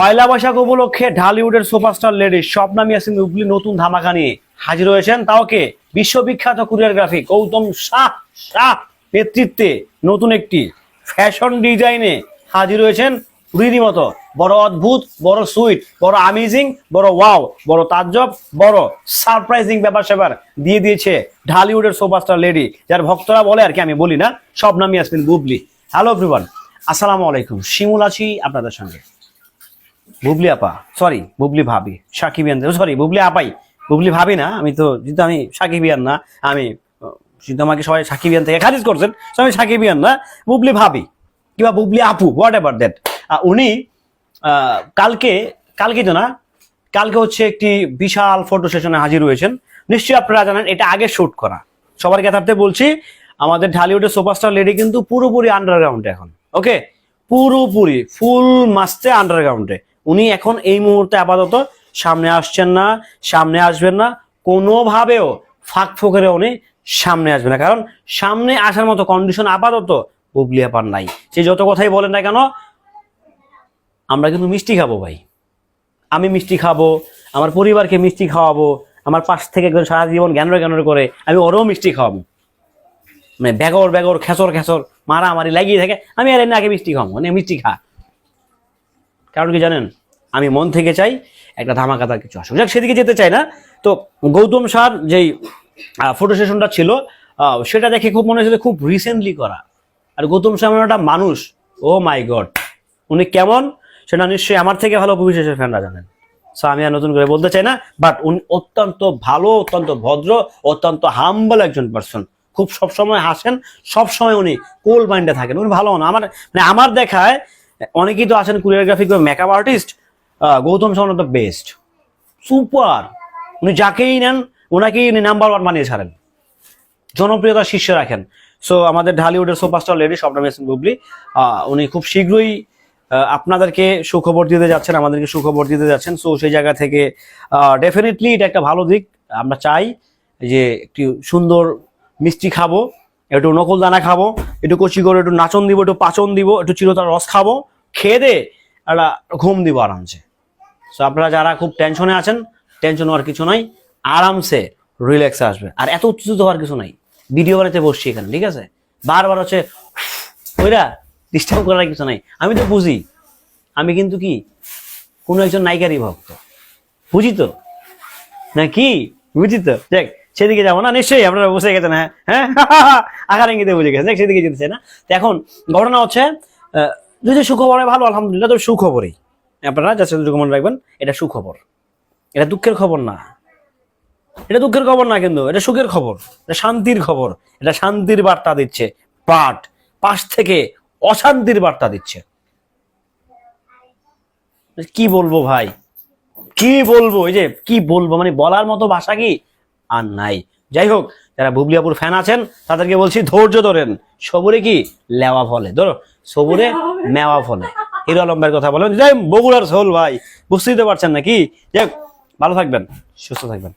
পয়লা বৈশাখ উপলক্ষে ঢালিউডের superstar lady Swapna Yasmin Bubly নতুন ধামাকা নিয়ে হাজির হয়েছেন। তাও কে? বিশ্ববিখ্যাত কোরিওগ্রাফি গৌতম শাহ নেতৃত্বে নতুন একটি ফ্যাশন ডিজাইনে হাজির হয়েছেন। রীতিমতো বড় অদ্ভুত, বড় সুইট, বড় আমেজিং, বড় ওয়াও, বড় তাজ্জব, বড় সারপ্রাইজিং ব্যাপার স্যাপার দিয়ে দিয়েছে ঢালিউডের সুপারস্টার লেডি, যার ভক্তরা বলে আর কি, আমি বলি না, স্বপ্না ইয়াসমিন বুবলি। হ্যালো এভরিওয়ান, আসসালামু আলাইকুম। শিমুল আছি আপনাদের সঙ্গে। বুবলি আপা, সরি বুবলি ভাবি, সাকিবিয়ান, সরি বুবলি আপাই, বুবলি ভাবি না আমি তো, যেহেতু আমি সাকিবিয়ান না, আমি যেহেতু আমাকে সবাই সাকিবিয়ান থেকে খারিজ করছেন, আমি সাকিবিয়ান না, বুবলি ভাবি কিংবা বুবলি আপু, হোয়াট এভার দ্যাট। উনি কালকে তো না, কালকে হচ্ছে একটি বিশাল ফটো সেশনে হাজির হয়েছেন। নিশ্চয়ই আপনারা জানেন এটা আগে শুট করা। সবার কথাতে বলছি, আমাদের ঢালিউডের সুপারস্টার লেডি কিন্তু পুরোপুরি আন্ডারগ্রাউন্ডে এখন, ওকে, পুরোপুরি ফুল মাস্তে আন্ডারগ্রাউন্ডে। উনি এখন এই মুহূর্তে আপাতত সামনে আসছেন না, সামনে আসবেন না, কোনোভাবেও ফাঁক ফোকরে উনি সামনে আসবে না, কারণ সামনে আসার মতো কন্ডিশন আপাতত বুবলি আপার নাই। সে যত কথাই বলেন না কেন, আমরা কিন্তু মিষ্টি খাবো ভাই, আমি মিষ্টি খাবো, আমার পরিবারকে মিষ্টি খাওয়াবো, আমার পাশ থেকে একজন সারা জীবন জ্ঞানরে করে আমি ওরও মিষ্টি খাওয়াবো। মানে বেগর খেচর মারামারি লাগিয়ে থাকে, আমি আর এনে আগে মিষ্টি খাওয়াবো, মানে মিষ্টি খা। কারণ কি জানেন, আমি মন থেকে চাই একটা ধামাকাদার কিছু আসুক, যাক সেদিকে যেতে চাই না। তো গৌতম শাহর যেই ফটো সেশনটা ছিল, সেটা দেখে খুব মনে হয়েছে খুব রিসেন্টলি করা। আর গৌতম শাহ একটা মানুষ, ও মাই গড, উনি কেমন সেটা নিশ্চয়ই আমার থেকে ভালো অপবিশ্বাসের ফ্যানরা জানেন। সো আমি আর নতুন করে বলতে চাই না, বাট উনি অত্যন্ত ভালো, অত্যন্ত ভদ্র, অত্যন্ত হাম্বল একজন পার্সন। খুব সবসময় হাসেন, সবসময় উনি কোল মাইন্ডে থাকেন, উনি ভালো না। আমার দেখায় অনেকেই তো আছেন কোরিওগ্রাফিক বা makeup artist, Gautam Shah the best, super. উনি যাকেই নেন ওনাকেই উনি নাম্বার ওয়ান বানিয়ে ছাড়েন, জনপ্রিয়তা শীর্ষে রাখেন। সো আমাদের ঢালিউডের সুপারস্টার লেডি স্বপ্না ইয়াসমিন বুবলি, উনি খুব শীঘ্রই আপনাদেরকে সুখবর দিতে যাচ্ছেন, আমাদেরকে সুখবর দিতে যাচ্ছেন। সো সেই জায়গা থেকে ডেফিনেটলি এটা একটা ভালো দিক। আমরা চাই যে একটু সুন্দর মিষ্টি খাবো, একটু নকল দানা খাবো, একটু কচি করে একটু নাচন দিব, একটু পাচন দিব, একটু চিরতার রস খাবো, খেয়ে দে একটা ঘুম দিব আরামসে। সো আপনারা যারা খুব টেনশনে আছেন, টেনশন হওয়ার কিছু নাই, আরামসে রিল্যাক্সে আসবে। আর এত উত্তেজিত হওয়ার কিছু নাই, ভিডিও বানাতে বসছি এখানে, ঠিক আছে? বারবার হচ্ছে ওইরা ডিস্টার্ব করার কিছু নাই। আমি তো বুঝি, আমি কিন্তু কি কোনো একজন নায়িকারই ভক্ত, বুঝি তো নাকি, বুঝি তো। দেখ সেদিকে যাবো না, নিশ্চয়ই আপনারা বুঝে গেছেন। হ্যাঁ আকার ইঙ্গিতে বুঝে গেছেন, দেখ সেদিকে যেতেছে না। তো এখন ঘটনা হচ্ছে, যদি সুখবরে ভালো, আলহামদুলিল্লাহ, তো সুখবরই আপনারা জাস্ট মনে রাখবেন, এটা সুখবর, এটা দুঃখের খবর না, এটা দুঃখের খবর না, কিন্তু এটা সুখের খবর, এটা শান্তির খবর, এটা শান্তির বার্তা দিচ্ছে, বাট পাশ থেকে অশান্তির বার্তা দিচ্ছে। কি বলবো ভাই, কি বলবো, এই যে কি বলবো, মানে বলার মতো ভাষা কি আর নাই। যাই হোক, যারা বুবলি আপুর ফ্যান আছেন তাদেরকে বলছি, ধৈর্য ধরেন, সবুরে কি লেওয়া ফলে, ধরো সবুরে মেওয়া ফলে। হিরো আলম ভাইয়ের কথা বলেন, যাই বগুড়ার সোল ভাই, বুঝতেই তো পারছেন নাকি। যাই হোক, ভালো থাকবেন, সুস্থ থাকবেন।